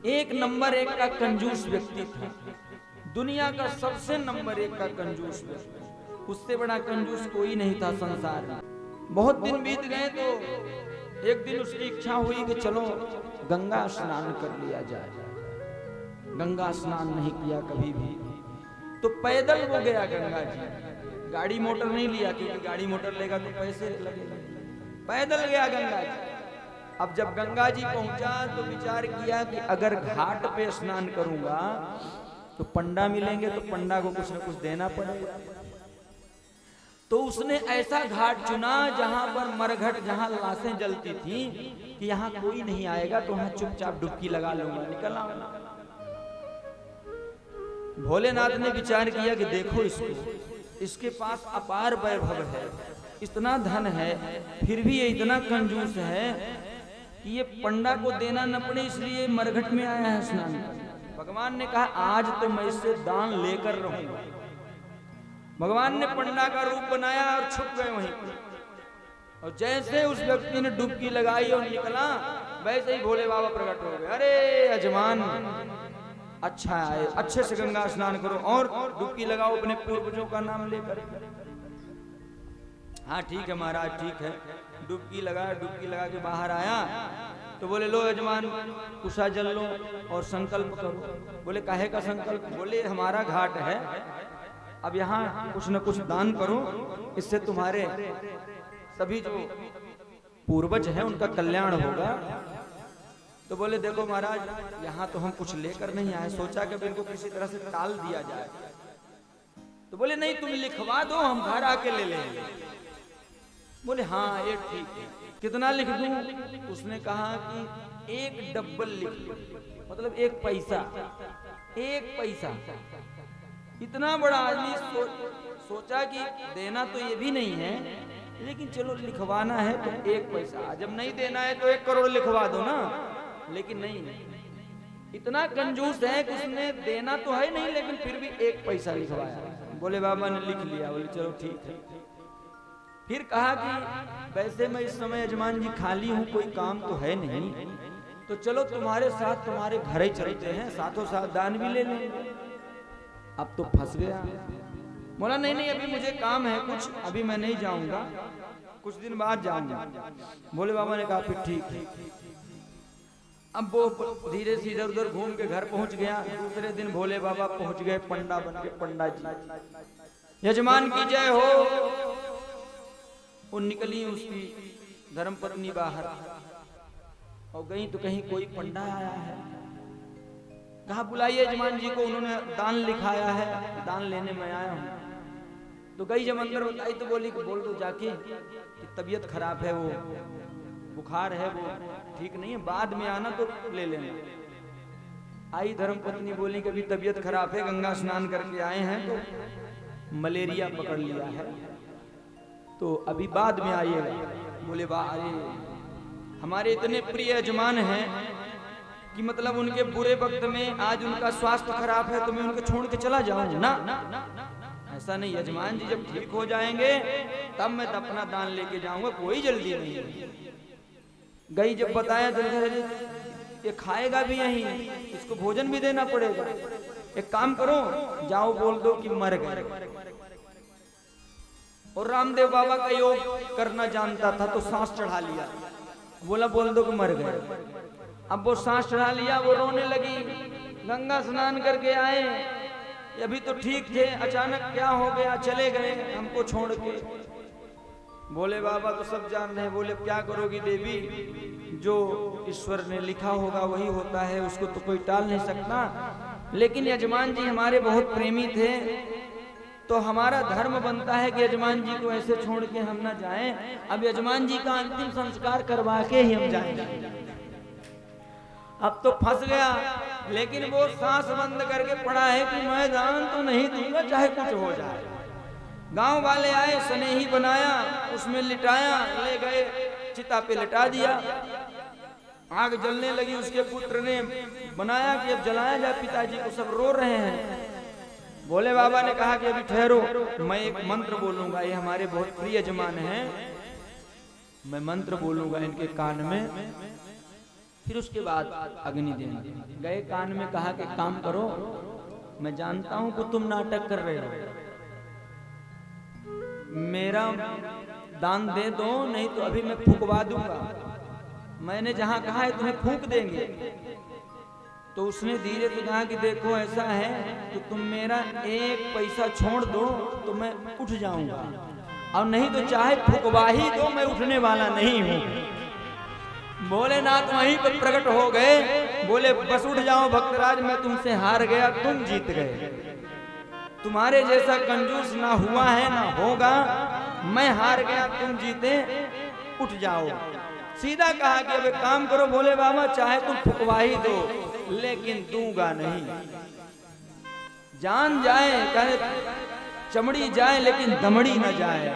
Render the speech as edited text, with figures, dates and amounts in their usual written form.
एक नंबर एक का कंजूस व्यक्ति था, दुनिया का सबसे नंबर एक का कंजूस व्यक्ति, उससे बड़ा कंजूस कोई नहीं था संसार में। बहुत दिन बीत गए तो एक दिन उसकी इच्छा हुई कि चलो गंगा स्नान कर लिया जाए। गंगा स्नान नहीं किया कभी भी, तो पैदल वो गया गंगा जी। गाड़ी मोटर नहीं लिया, क्योंकि गाड़ी मोटर लेगा तो पैसे लगेगा। पैदल गया गंगा जी। अब जब गंगा जी पहुंचा तो विचार किया कि अगर घाट पे स्नान करूंगा तो पंडा मिलेंगे, तो पंडा को कुछ न कुछ देना पड़ेगा। तो उसने ऐसा घाट चुना जहां पर मरघट, जहां लाशें जलती थी, कि यहाँ कोई नहीं आएगा, तो वहां चुपचाप डुबकी लगा लूंगा, निकल आऊंगा। भोलेनाथ ने विचार किया कि देखो इसको, इसके पास अपार वैभव है, इतना धन है, फिर भी ये इतना कंजूस है कि ये पंडा को देना न पड़े, इसलिए मरघट में आया है स्नान करने। भगवान ने कहा आज तो मैं इससे दान लेकर रहूंगा। भगवान ने पंडा का रूप बनाया और छुप गए वहीं पर। और जैसे उस व्यक्ति ने डुबकी लगाई और निकला, वैसे ही भोले बाबा प्रकट हो गए। अरे यजमान, अच्छा है, अच्छे से गंगा स्नान करो और डुबकी लगाओ अपने पूर्वजों का नाम लेकर। हाँ ठीक है महाराज, ठीक है। डुबकी लगा के बाहर आया तो बोले लो यजमान कुशा जल लो और संकल्प करो। बोले काहे का संकल्प? बोले हमारा घाट है, अब यहाँ कुछ न कुछ दान करो, इससे तुम्हारे सभी जो पूर्वज हैं उनका कल्याण होगा। तो बोले देखो महाराज, यहाँ तो हम कुछ लेकर नहीं आए, सोचा कि इनको किसी तरह से टाल दिया जाए। तो बोले नहीं, तुम लिखवा दो, हम घर आके ले लेंगे। बोले हाँ ये ठीक है, कितना लिख दूं? उसने कहा कि 1 डबल लिख लो, मतलब 1 पैसा। 1 पैसा। इतना बड़ा आदमी सोचा कि देना तो ये भी नहीं है, लेकिन चलो लिखवाना है तो 1 पैसा। जब नहीं देना है तो 1 करोड़ लिखवा दो ना, लेकिन नहीं, इतना कंजूस है कि उसने देना तो है नहीं, लेकिन फिर भी 1 पैसा लिखवाया। बोले बाबा ने लिख लिया। बोले चलो ठीक है। फिर कहा कि वैसे मैं इस समय यजमान जी खाली हूं, कोई काम तो है नहीं, तो चलो तुम्हारे साथ तुम्हारे घर ही चलते हैं, साथों साथ दान भी ले लेंगे। अब तो फंस गया। बोला नहीं नहीं, अभी मुझे काम है कुछ, अभी मैं नहीं जाऊंगा, कुछ दिन बाद जाऊंगा। भोले बाबा ने कहा फिर ठीक है। अब वो धीरे से इधर उधर घूम के घर पहुंच गया। दूसरे दिन भोले बाबा पहुंच गए पंडा बन के। पंडा जी यजमान की जय हो। वो निकली उसकी धर्मपत्नी बाहर और गई तो कहीं कोई पंडा आया है। कहा बुलाइए यजमान जी को, उन्होंने दान लिखाया है, दान लेने में आया हूं। तो गई जब अंदर बताई तो बोली कि बोल दो जाके कि तबीयत खराब है, वो बुखार है, वो ठीक नहीं है, बाद में आना तो ले लेना। आई धर्मपत्नी बोली कि अभी तबीयत खराब है, गंगा स्नान करके आए हैं तो मलेरिया पकड़ लिया है, तो अभी बाद में आइएगा। बोले वाह, अरे हमारे इतने प्रिय यजमान हैं कि मतलब उनके बुरे वक्त में आज उनका स्वास्थ्य खराब है तो मैं उनको छोड़ के चला जाऊं ना, ऐसा नहीं। यजमान जी जब ठीक हो जाएंगे तब मैं तो अपना दान लेके जाऊंगा, कोई जल्दी नहीं है। गई जब बताया तो ये खाएगा भी यहीं, इसको भोजन भी देना पड़ेगा, एक काम करो जाओ बोल दो कि मर गए। और रामदेव बाबा का योग करना जानता था तो सांस चढ़ा लिया, बोला बोल दो कि मर गए। अब वो सांस चढ़ा लिया, वो रोने लगी। गंगा स्नान करके आए, अभी तो ठीक थे, अचानक क्या हो गया, चले गए हमको छोड़ के। बोले बाबा तो सब जान रहे हैं। बोले क्या करोगी देवी, जो ईश्वर ने लिखा होगा वही होता है, उसको तो कोई टाल नहीं सकता। लेकिन यजमान जी हमारे बहुत प्रेमी थे, तो हमारा धर्म बनता है कि यजमान जी को ऐसे छोड़ के हम ना जाएं। अब यजमान जी का अंतिम संस्कार करवा के ही हम जाएंगे। अब तो फंस गया, लेकिन वो सांस बंद करके पड़ा है कि मैं दान तो नहीं दूंगा चाहे कुछ हो जाए। गांव वाले आए, स्नेही बनाया, उसमें लिटाया, ले गए चिता पे लिटा दिया। आग जलने लगी, उसके पुत्र ने बनाया कि अब जलाया जाए, पिताजी को सब रो रहे हैं। भोले बाबा ने कहा कि अभी ठहरो, मैं एक मंत्र बोलूंगा, ये हमारे बहुत प्रिय यजमान हैं, मैं मंत्र बोलूंगा इनके कान में, फिर उसके बाद अग्नि देना। गए कान में कहा कि काम करो, मैं जानता हूं कि तुम नाटक कर रहे हो, मेरा दान दे दो, नहीं तो अभी मैं फूंकवा दूंगा, मैंने जहां कहा है तुम्हें फूंक देंगे। तो उसने धीरे से कहा कि देखो ऐसा है कि तुम मेरा 1 पैसा छोड़ दो तो मैं उठ जाऊंगा, और नहीं तो चाहे फुकवा ही दो, मैं उठने वाला नहीं हूं। भोलेनाथ वहीं पर प्रकट हो गए, बोले बस उठ जाओ भक्तराज, मैं तुमसे हार गया, तुम जीत गए। तुम्हारे जैसा कंजूस ना हुआ है ना होगा, मैं हार गया, तुम जीते, उठ जाओ। सीधा कहा कि अब एक काम करो भोले बाबा, चाहे तुम फुकवा ही दो, लेकिन दूंगा नहीं। जान जाए, चमड़ी जाए लेकिन दमड़ी न जाए।